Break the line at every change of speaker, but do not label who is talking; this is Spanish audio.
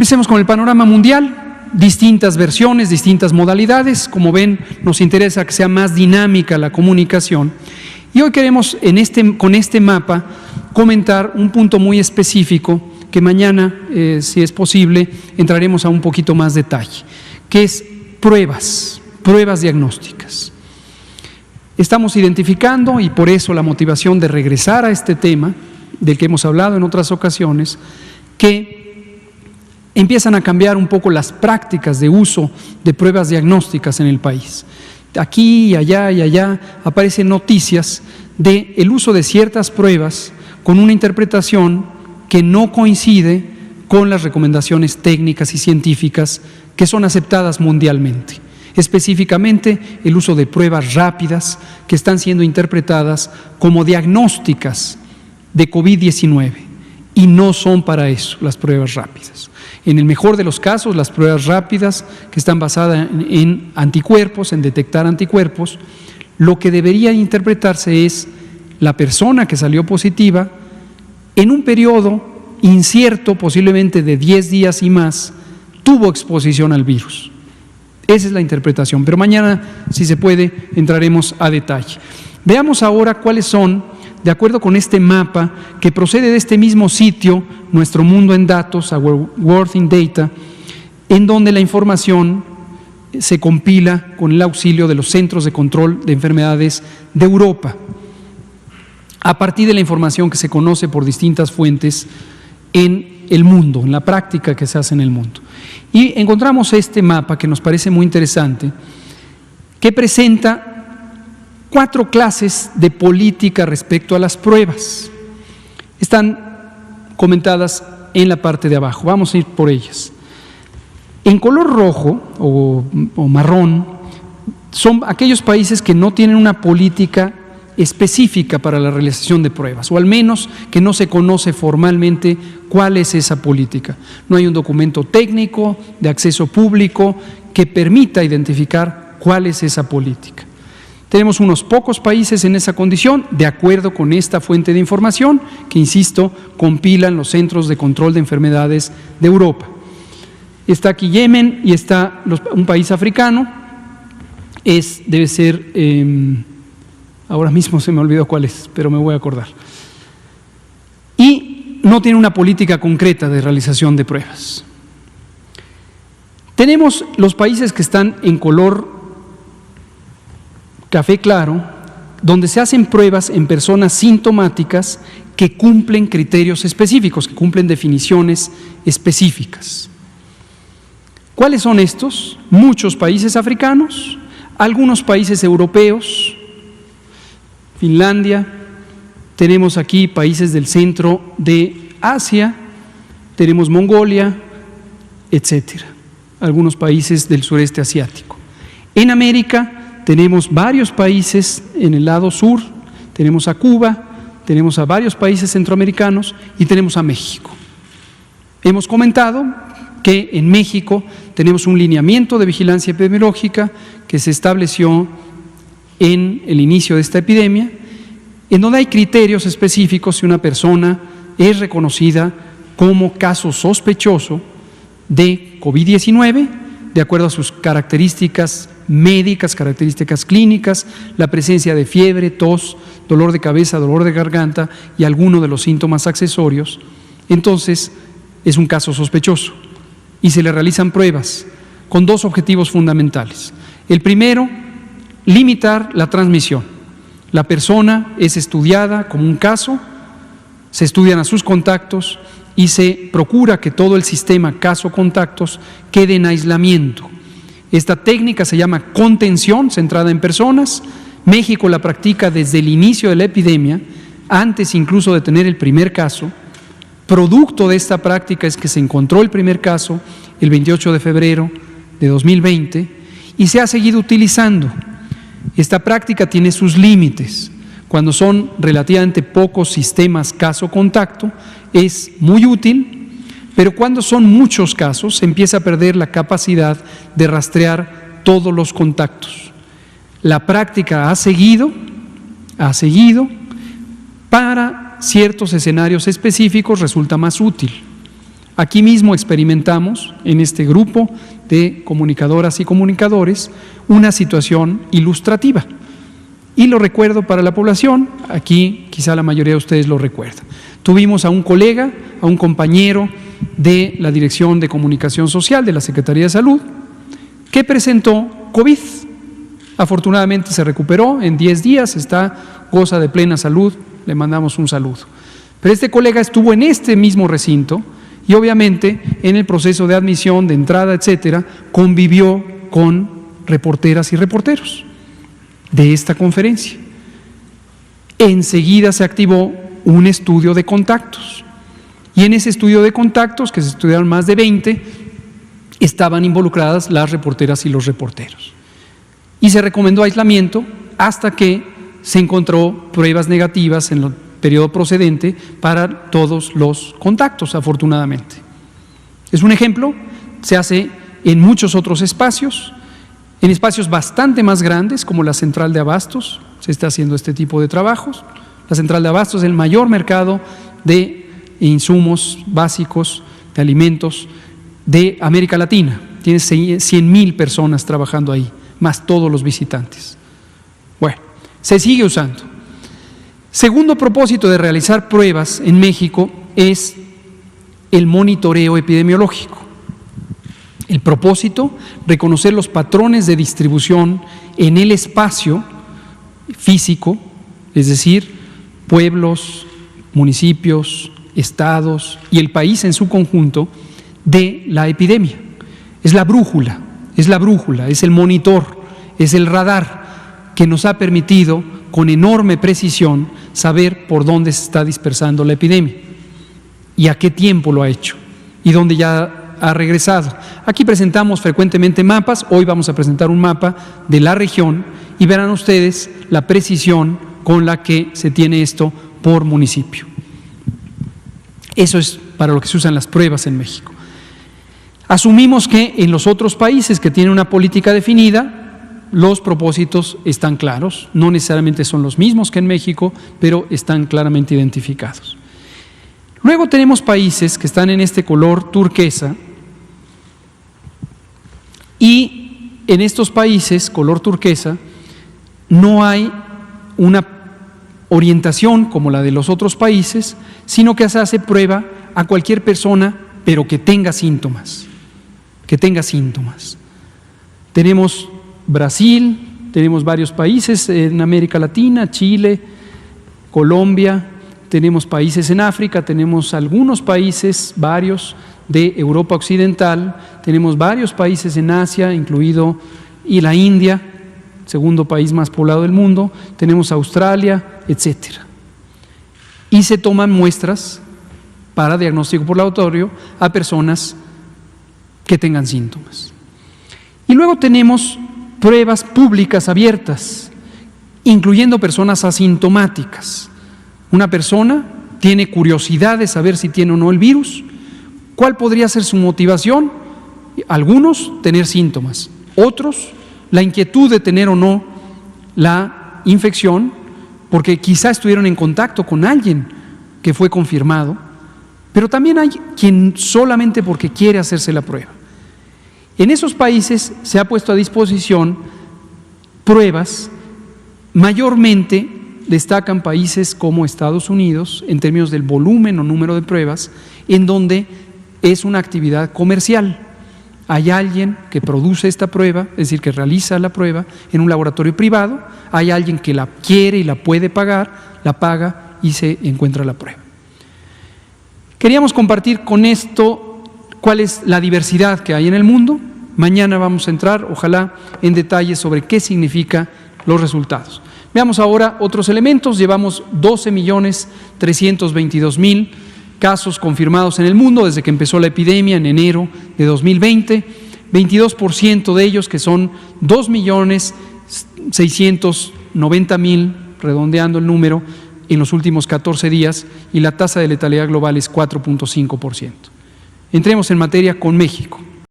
Empecemos con el panorama mundial, distintas versiones, distintas modalidades. Como ven, nos interesa que sea más dinámica la comunicación. Y hoy queremos, con este mapa, comentar un punto muy específico que mañana, si es posible, entraremos a un poquito más detalle, que es pruebas diagnósticas. Estamos identificando, y por eso la motivación de regresar a este tema, del que hemos hablado en otras ocasiones, que empiezan a cambiar un poco las prácticas de uso de pruebas diagnósticas en el país. Aquí y allá aparecen noticias del uso de ciertas pruebas con una interpretación que no coincide con las recomendaciones técnicas y científicas que son aceptadas mundialmente. Específicamente, el uso de pruebas rápidas que están siendo interpretadas como diagnósticas de COVID-19 y no son para eso las pruebas rápidas. En el mejor de los casos, las pruebas rápidas que están basadas en anticuerpos, en detectar anticuerpos, lo que debería interpretarse es la persona que salió positiva en un periodo incierto, posiblemente de 10 días y más, tuvo exposición al virus. Esa es la interpretación, pero mañana, si se puede, entraremos a detalle. Veamos ahora cuáles son, de acuerdo con este mapa que procede de este mismo sitio, Nuestro Mundo en Datos, Our World in Data, en donde la información se compila con el auxilio de los Centros de Control de Enfermedades de Europa, a partir de la información que se conoce por distintas fuentes en el mundo, en la práctica que se hace en el mundo. Y encontramos este mapa que nos parece muy interesante, que presenta 4 clases de política respecto a las pruebas. Están comentadas en la parte de abajo. Vamos a ir por ellas. En color rojo o marrón son aquellos países que no tienen una política específica para la realización de pruebas, o al menos que no se conoce formalmente cuál es esa política. No hay un documento técnico de acceso público que permita identificar cuál es esa política. Tenemos unos pocos países en esa condición, de acuerdo con esta fuente de información, que, insisto, compilan los Centros de Control de Enfermedades de Europa. Está aquí Yemen y está un país africano, debe ser, ahora mismo se me olvidó cuál es, pero me voy a acordar. Y no tiene una política concreta de realización de pruebas. Tenemos los países que están en color café claro, donde se hacen pruebas en personas sintomáticas que cumplen criterios específicos, que cumplen definiciones específicas. ¿Cuáles son estos? Muchos países africanos, algunos países europeos, Finlandia, tenemos aquí países del centro de Asia, tenemos Mongolia, etcétera, algunos países del sureste asiático. En América tenemos varios países en el lado sur, tenemos a Cuba, tenemos a varios países centroamericanos y tenemos a México. Hemos comentado que en México tenemos un lineamiento de vigilancia epidemiológica que se estableció en el inicio de esta epidemia, en donde hay criterios específicos si una persona es reconocida como caso sospechoso de COVID-19, de acuerdo a sus características médicas, características clínicas, la presencia de fiebre, tos, dolor de cabeza, dolor de garganta y alguno de los síntomas accesorios. Entonces, es un caso sospechoso y se le realizan pruebas con 2 objetivos fundamentales. El primero, limitar la transmisión. La persona es estudiada como un caso, se estudian a sus contactos y se procura que todo el sistema caso-contactos quede en aislamiento. Esta técnica se llama contención, centrada en personas. México la practica desde el inicio de la epidemia, antes incluso de tener el primer caso. Producto de esta práctica es que se encontró el primer caso el 28 de febrero de 2020 y se ha seguido utilizando. Esta práctica tiene sus límites. Cuando son relativamente pocos sistemas caso-contacto, es muy útil, pero cuando son muchos casos, se empieza a perder la capacidad de rastrear todos los contactos. La práctica ha seguido para ciertos escenarios específicos, resulta más útil. Aquí mismo experimentamos, en este grupo de comunicadoras y comunicadores, una situación ilustrativa. Y lo recuerdo para la población, aquí quizá la mayoría de ustedes lo recuerdan. Tuvimos a un colega, a un compañero de la Dirección de Comunicación Social de la Secretaría de Salud, que presentó COVID. Afortunadamente se recuperó en 10 días, goza de plena salud, le mandamos un saludo. Pero este colega estuvo en este mismo recinto y obviamente en el proceso de admisión, de entrada, etcétera, convivió con reporteras y reporteros de esta conferencia. Enseguida se activó un estudio de contactos y en ese estudio de contactos, que se estudiaron más de 20, estaban involucradas las reporteras y los reporteros. Y se recomendó aislamiento hasta que se encontró pruebas negativas en el periodo procedente para todos los contactos, afortunadamente. Es un ejemplo, se hace en muchos otros espacios, en espacios bastante más grandes como la central de abastos, se está haciendo este tipo de trabajos. La central de abastos es el mayor mercado de insumos básicos, de alimentos de América Latina. Tiene 100,000 personas trabajando ahí, más todos los visitantes. Bueno, se sigue usando. Segundo propósito de realizar pruebas en México es el monitoreo epidemiológico. El propósito, reconocer los patrones de distribución en el espacio físico, es decir, pueblos, municipios, estados y el país en su conjunto de la epidemia. Es la brújula, es el monitor, es el radar que nos ha permitido con enorme precisión saber por dónde se está dispersando la epidemia y a qué tiempo lo ha hecho y dónde ya ha regresado. Aquí presentamos frecuentemente mapas, hoy vamos a presentar un mapa de la región y verán ustedes la precisión con la que se tiene esto por municipio. Eso es para lo que se usan las pruebas en México. Asumimos que en los otros países que tienen una política definida, los propósitos están claros, no necesariamente son los mismos que en México, pero están claramente identificados. Luego tenemos países que están en este color turquesa y en estos países, color turquesa, no hay una orientación como la de los otros países, sino que se hace prueba a cualquier persona, pero que tenga síntomas, Tenemos Brasil, tenemos varios países en América Latina, Chile, Colombia, tenemos países en África, tenemos algunos países, varios de Europa Occidental, tenemos varios países en Asia, incluido y la India, segundo país más poblado del mundo, tenemos Australia, etcétera. Y se toman muestras para diagnóstico por laboratorio a personas que tengan síntomas. Y luego tenemos pruebas públicas abiertas, incluyendo personas asintomáticas. Una persona tiene curiosidad de saber si tiene o no el virus. ¿Cuál podría ser su motivación? Algunos, tener síntomas. Otros, la inquietud de tener o no la infección, porque quizá estuvieron en contacto con alguien que fue confirmado, pero también hay quien solamente porque quiere hacerse la prueba. En esos países se ha puesto a disposición pruebas, mayormente destacan países como Estados Unidos en términos del volumen o número de pruebas, en donde es una actividad comercial. Hay alguien que produce esta prueba, es decir, que realiza la prueba en un laboratorio privado, hay alguien que la quiere y la puede pagar, la paga y se encuentra la prueba. Queríamos compartir con esto cuál es la diversidad que hay en el mundo. Mañana vamos a entrar, ojalá, en detalles sobre qué significan los resultados. Veamos ahora otros elementos. Llevamos 12.322.000 casos confirmados en el mundo desde que empezó la epidemia en enero de 2020, 22% de ellos, que son 2.690.000, redondeando el número, en los últimos 14 días, y la tasa de letalidad global es 4.5%. Entremos en materia con México.